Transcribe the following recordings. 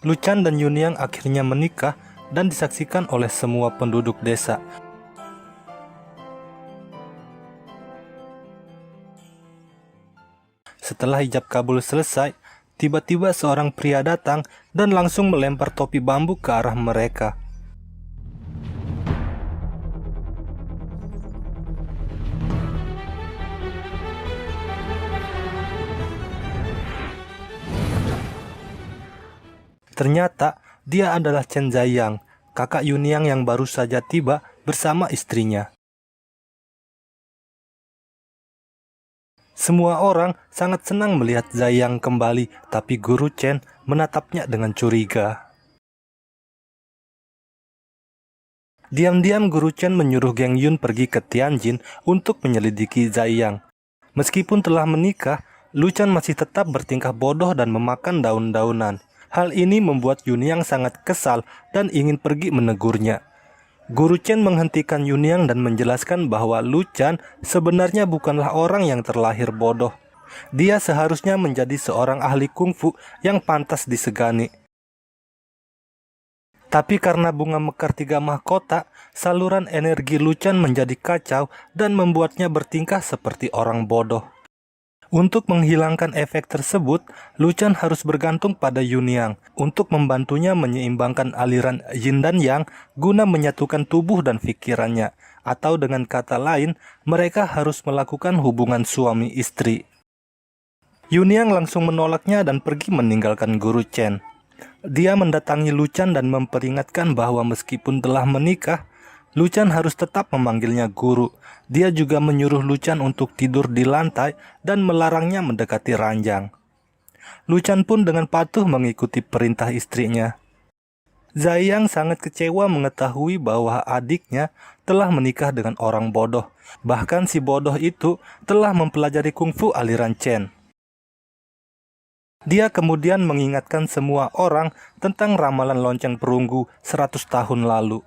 Luchan dan Yunyang akhirnya menikah dan disaksikan oleh semua penduduk desa. Setelah hijab kabul selesai, tiba-tiba seorang pria datang dan langsung melempar topi bambu ke arah mereka. Ternyata dia adalah Chen Zhaiyang, kakak Yunyang yang baru saja tiba bersama istrinya. Semua orang sangat senang melihat Zhaiyang kembali, tapi Guru Chen menatapnya dengan curiga. Diam-diam Guru Chen menyuruh Geng Yun pergi ke Tianjin untuk menyelidiki Zhaiyang. Meskipun telah menikah, Luchan masih tetap bertingkah bodoh dan memakan daun-daunan. Hal ini membuat Yunyang sangat kesal dan ingin pergi menegurnya. Guru Chen menghentikan Yunyang dan menjelaskan bahwa Luchan sebenarnya bukanlah orang yang terlahir bodoh. Dia seharusnya menjadi seorang ahli kungfu yang pantas disegani. Tapi karena bunga mekar 3 mahkota, saluran energi Luchan menjadi kacau dan membuatnya bertingkah seperti orang bodoh. Untuk menghilangkan efek tersebut, Luchan harus bergantung pada Yunyang untuk membantunya menyeimbangkan aliran Yin dan Yang guna menyatukan tubuh dan pikirannya. Atau dengan kata lain, mereka harus melakukan hubungan suami istri. Yunyang langsung menolaknya dan pergi meninggalkan Guru Chen. Dia mendatangi Luchan dan memperingatkan bahwa meskipun telah menikah, Luchan harus tetap memanggilnya guru. Dia juga menyuruh Luchan untuk tidur di lantai dan melarangnya mendekati ranjang. Luchan pun dengan patuh mengikuti perintah istrinya. Zhaiyang sangat kecewa mengetahui bahwa adiknya telah menikah dengan orang bodoh. Bahkan si bodoh itu telah mempelajari kungfu aliran Chen. Dia kemudian mengingatkan semua orang tentang ramalan lonceng perunggu 100 tahun lalu.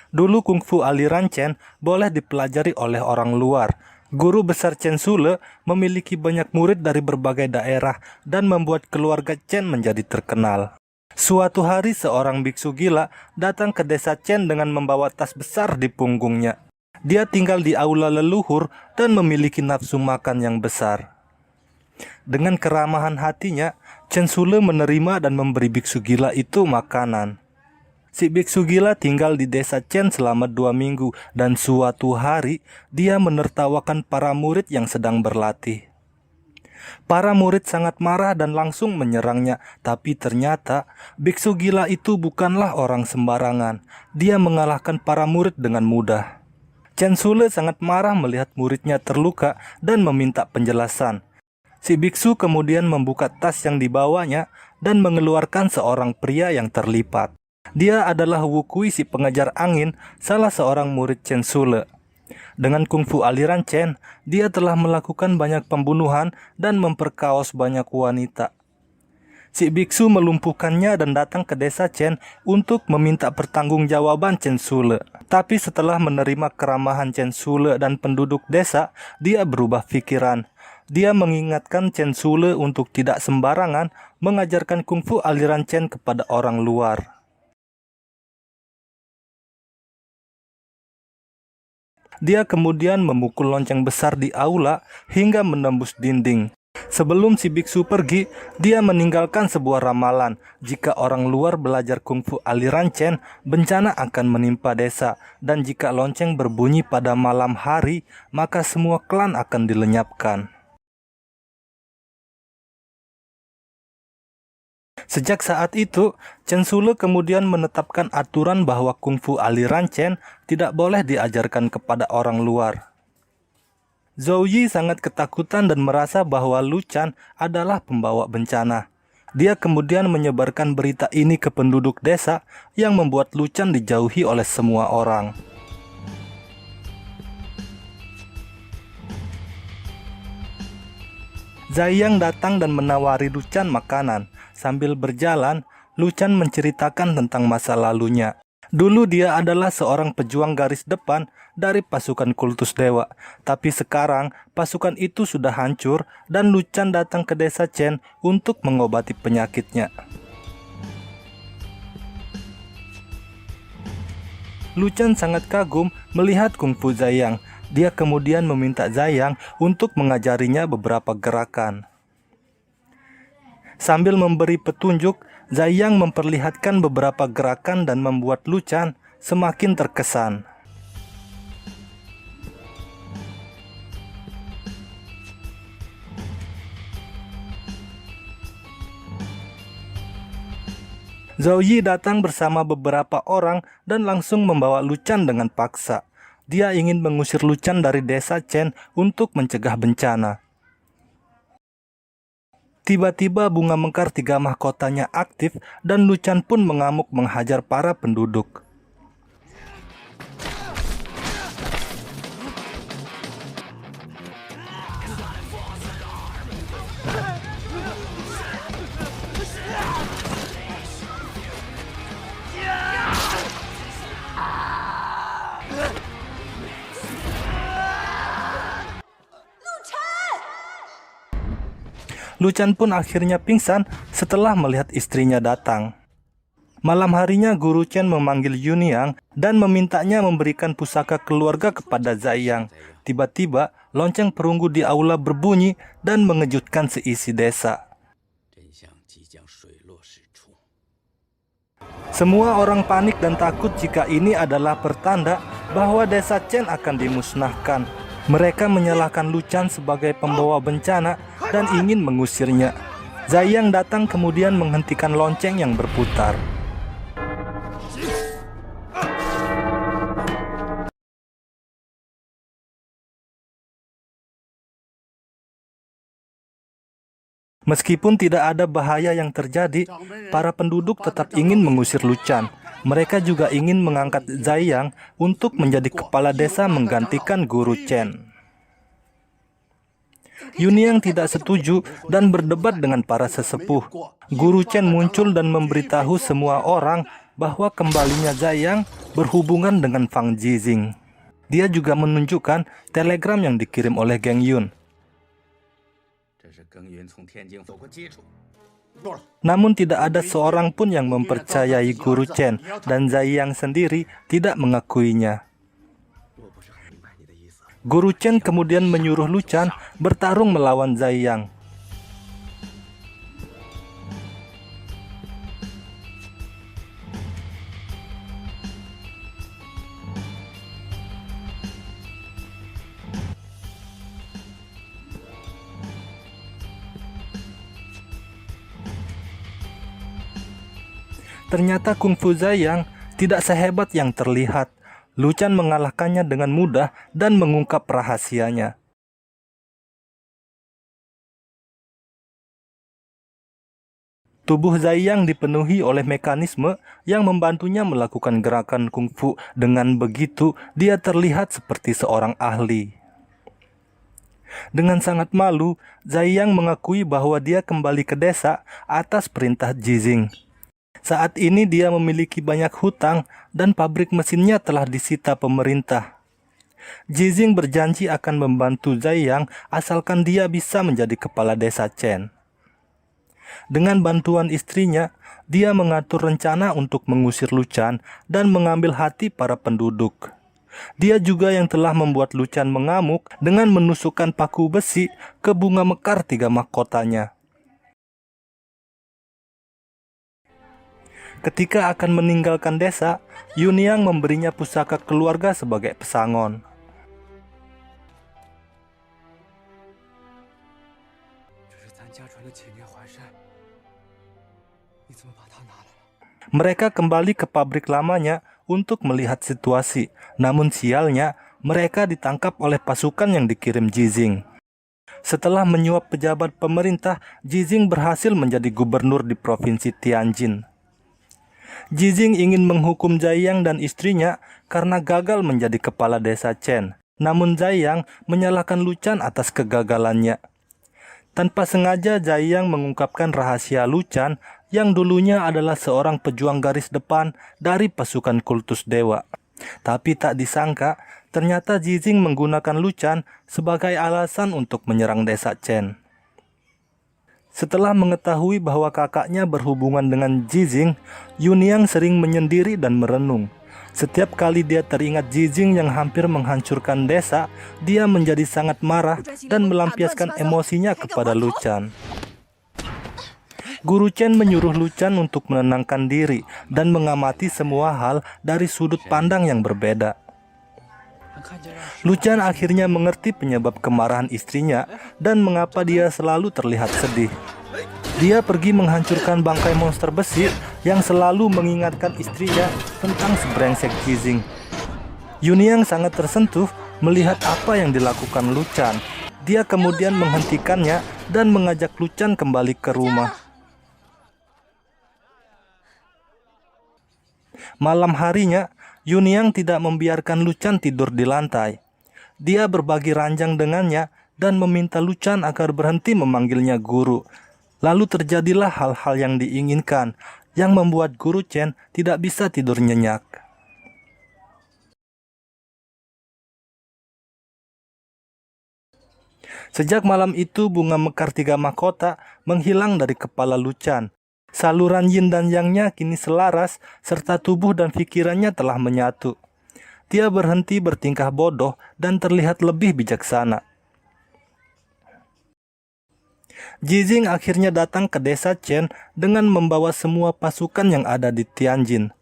Dulu kungfu aliran Chen boleh dipelajari oleh orang luar. Guru besar Chen Sule memiliki banyak murid dari berbagai daerah dan membuat keluarga Chen menjadi terkenal. Suatu hari seorang biksu gila datang ke desa Chen dengan membawa tas besar di punggungnya. Dia tinggal di aula leluhur dan memiliki nafsu makan yang besar. Dengan keramahan hatinya, Chen Sule menerima dan memberi biksu gila itu makanan. Si biksu gila tinggal di desa Chen selama 2 minggu dan suatu hari dia menertawakan para murid yang sedang berlatih. Para murid sangat marah dan langsung menyerangnya, tapi ternyata biksu gila itu bukanlah orang sembarangan. Dia mengalahkan para murid dengan mudah. Chen Sule sangat marah melihat muridnya terluka dan meminta penjelasan. Si biksu kemudian membuka tas yang dibawanya dan mengeluarkan seorang pria yang terlipat. Dia adalah Wu Kui, si pengejar angin, salah seorang murid Chen Sule. Dengan kungfu aliran Chen, dia telah melakukan banyak pembunuhan dan memperkaos banyak wanita. Si biksu melumpuhkannya dan datang ke desa Chen untuk meminta pertanggungjawaban Chen Sule. Tapi setelah menerima keramahan Chen Sule dan penduduk desa, dia berubah pikiran. Dia mengingatkan Chen Sule untuk tidak sembarangan mengajarkan kungfu aliran Chen kepada orang luar. Dia kemudian memukul lonceng besar di aula hingga menembus dinding. Sebelum si biksu pergi, dia meninggalkan sebuah ramalan. Jika orang luar belajar kungfu aliran Chen, bencana akan menimpa desa. Dan jika lonceng berbunyi pada malam hari, maka semua klan akan dilenyapkan. Sejak saat itu, Chen Sule kemudian menetapkan aturan bahwa kungfu aliran Chen tidak boleh diajarkan kepada orang luar. Zhou Yi sangat ketakutan dan merasa bahwa Luchan adalah pembawa bencana. Dia kemudian menyebarkan berita ini ke penduduk desa yang membuat Luchan dijauhi oleh semua orang. Zhaiyang datang dan menawari Luchan makanan. Sambil berjalan, Luchan menceritakan tentang masa lalunya. Dulu dia adalah seorang pejuang garis depan dari pasukan kultus dewa, tapi sekarang pasukan itu sudah hancur dan Lu Chan datang ke desa Chen untuk mengobati penyakitnya. Lu Chan sangat kagum melihat kungfu Zhang. Dia kemudian meminta Zhang untuk mengajarinya beberapa gerakan. Sambil memberi petunjuk, Zhang memperlihatkan beberapa gerakan dan membuat Lu Chan semakin terkesan. Zhao Yi datang bersama beberapa orang dan langsung membawa Lu Chan dengan paksa. Dia ingin mengusir Lu Chan dari desa Chen untuk mencegah bencana. Tiba-tiba bunga mekar 3 mahkotanya aktif dan Lu Chan pun mengamuk menghajar para penduduk. Lu Chan pun akhirnya pingsan setelah melihat istrinya datang. Malam harinya Guru Chen memanggil Yuniang dan memintanya memberikan pusaka keluarga kepada Zhang. Tiba-tiba lonceng perunggu di aula berbunyi dan mengejutkan seisi desa. Semua orang panik dan takut jika ini adalah pertanda bahwa desa Chen akan dimusnahkan. Mereka menyalahkan Lu Chan sebagai pembawa bencana dan ingin mengusirnya. Zhang datang kemudian menghentikan lonceng yang berputar. Meskipun tidak ada bahaya yang terjadi, para penduduk tetap ingin mengusir Lu Chan. Mereka juga ingin mengangkat Zhang untuk menjadi kepala desa menggantikan Guru Chen. Yuniang tidak setuju dan berdebat dengan para sesepuh. Guru Chen muncul dan memberitahu semua orang bahwa kembalinya Zhang berhubungan dengan Fang Jizing. Dia juga menunjukkan telegram yang dikirim oleh Geng Yun. Namun tidak ada seorang pun yang mempercayai Guru Chen dan Zhang sendiri tidak mengakuinya. Guru Chen kemudian menyuruh Lu Chan bertarung melawan Zhang. Ternyata kungfu Zhang tidak sehebat yang terlihat. Lu Chan mengalahkannya dengan mudah dan mengungkap rahasianya. Tubuh Zhang dipenuhi oleh mekanisme yang membantunya melakukan gerakan kungfu. Dengan begitu, dia terlihat seperti seorang ahli. Dengan sangat malu, Zhang mengakui bahwa dia kembali ke desa atas perintah Jizing. Saat ini dia memiliki banyak hutang dan pabrik mesinnya telah disita pemerintah. Jizing berjanji akan membantu Zhang asalkan dia bisa menjadi kepala desa Chen. Dengan bantuan istrinya, dia mengatur rencana untuk mengusir Lu Chan dan mengambil hati para penduduk. Dia juga yang telah membuat Lu Chan mengamuk dengan menusukkan paku besi ke bunga mekar 3 mahkotanya. Ketika akan meninggalkan desa, Yuniang memberinya pusaka keluarga sebagai pesangon. Mereka kembali ke pabrik lamanya untuk melihat situasi. Namun sialnya, mereka ditangkap oleh pasukan yang dikirim Jizing. Setelah menyuap pejabat pemerintah, Jizing berhasil menjadi gubernur di provinsi Tianjin. Jizing ingin menghukum Zhang dan istrinya karena gagal menjadi kepala desa Chen. Namun Zhang menyalahkan Lu Chan atas kegagalannya. Tanpa sengaja Zhai Yang mengungkapkan rahasia Lu Chan yang dulunya adalah seorang pejuang garis depan dari pasukan kultus dewa. Tapi tak disangka, ternyata Jijing menggunakan Lu Chan sebagai alasan untuk menyerang desa Chen. Setelah mengetahui bahwa kakaknya berhubungan dengan Jijing, Yunyang sering menyendiri dan merenung. Setiap kali dia teringat Jijing yang hampir menghancurkan desa, dia menjadi sangat marah dan melampiaskan emosinya kepada Lu Chan. Guru Chen menyuruh Lu Chan untuk menenangkan diri dan mengamati semua hal dari sudut pandang yang berbeda. Lu Chan akhirnya mengerti penyebab kemarahan istrinya dan mengapa dia selalu terlihat sedih. Dia pergi menghancurkan bangkai monster besi yang selalu mengingatkan istrinya tentang sebrengsek Jijing. Yunyang sangat tersentuh melihat apa yang dilakukan Lu Chan. Dia kemudian menghentikannya dan mengajak Lu Chan kembali ke rumah. Malam harinya, Yunyang tidak membiarkan Lu Chan tidur di lantai. Dia berbagi ranjang dengannya dan meminta Lu Chan agar berhenti memanggilnya guru. Lalu terjadilah hal-hal yang diinginkan, yang membuat Guru Chen tidak bisa tidur nyenyak. Sejak malam itu, bunga mekar 3 mahkota menghilang dari kepala Lu Chan. Saluran yin dan yang-nya kini selaras, serta tubuh dan pikirannya telah menyatu. Dia berhenti bertingkah bodoh dan terlihat lebih bijaksana. Jijing akhirnya datang ke desa Chen dengan membawa semua pasukan yang ada di Tianjin.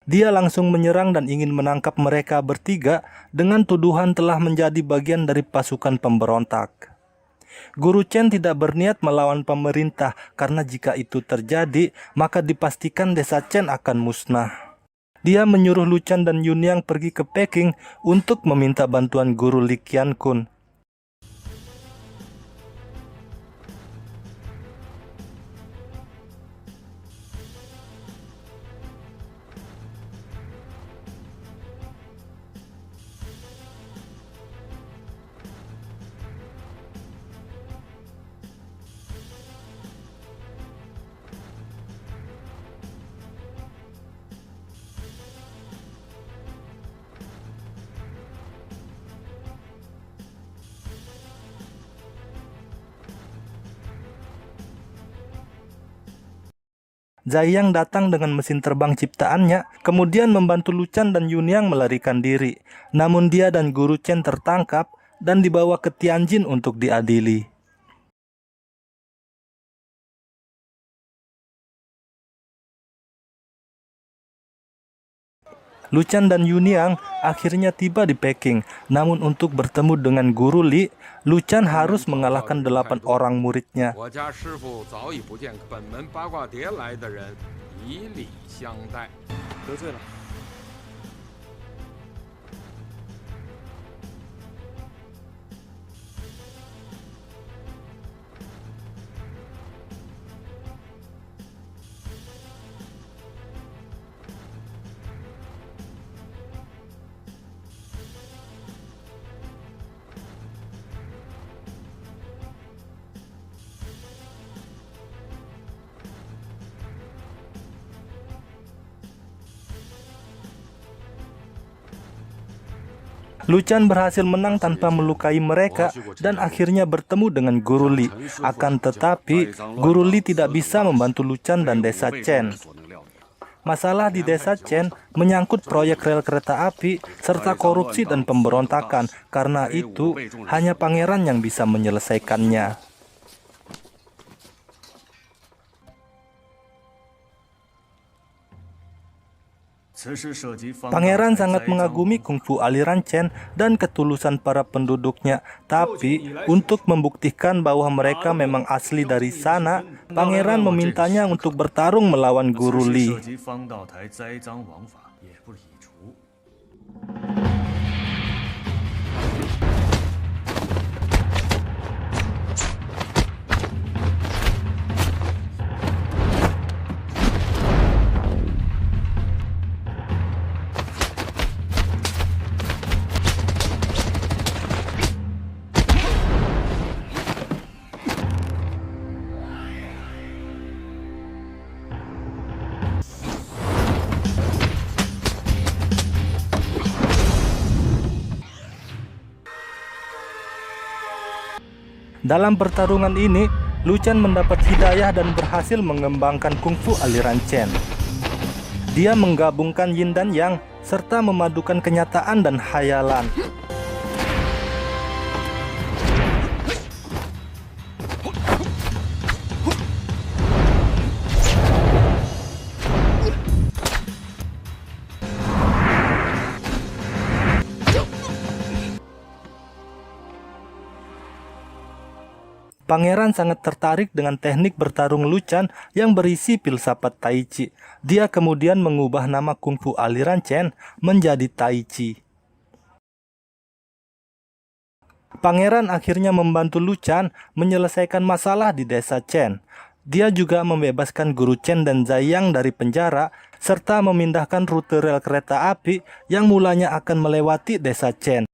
Dia langsung menyerang dan ingin menangkap mereka bertiga dengan tuduhan telah menjadi bagian dari pasukan pemberontak. Guru Chen tidak berniat melawan pemerintah karena jika itu terjadi, maka dipastikan desa Chen akan musnah. Dia menyuruh Lu Chan dan Yunyang pergi ke Peking untuk meminta bantuan Guru Li Qiankun. Zhai Yang datang dengan mesin terbang ciptaannya, kemudian membantu Lu Chan dan Yunyang melarikan diri. Namun dia dan Guru Chen tertangkap dan dibawa ke Tianjin untuk diadili. Lu Chan dan Yunyang akhirnya tiba di Peking. Namun untuk bertemu dengan Guru Li, Lu Chan harus mengalahkan 8 orang muridnya. Lu Chan berhasil menang tanpa melukai mereka dan akhirnya bertemu dengan Guru Li. Akan tetapi, Guru Li tidak bisa membantu Lu Chan dan desa Chen. Masalah di desa Chen menyangkut proyek rel kereta api serta korupsi dan pemberontakan. Karena itu, hanya pangeran yang bisa menyelesaikannya. Pangeran sangat mengagumi kungfu aliran Chen dan ketulusan para penduduknya. Tapi, untuk membuktikan bahwa mereka memang asli dari sana, Pangeran memintanya untuk bertarung melawan Guru Li. Dalam pertarungan ini, Lu Chen mendapat hidayah dan berhasil mengembangkan kungfu aliran Chen. Dia menggabungkan yin dan yang, serta memadukan kenyataan dan khayalan. Pangeran sangat tertarik dengan teknik bertarung Lu Chen yang berisi filsafat Tai Chi. Dia kemudian mengubah nama kungfu aliran Chen menjadi Tai Chi. Pangeran akhirnya membantu Lu Chen menyelesaikan masalah di desa Chen. Dia juga membebaskan guru Chen dan Zhang dari penjara, serta memindahkan rute rel kereta api yang mulanya akan melewati desa Chen.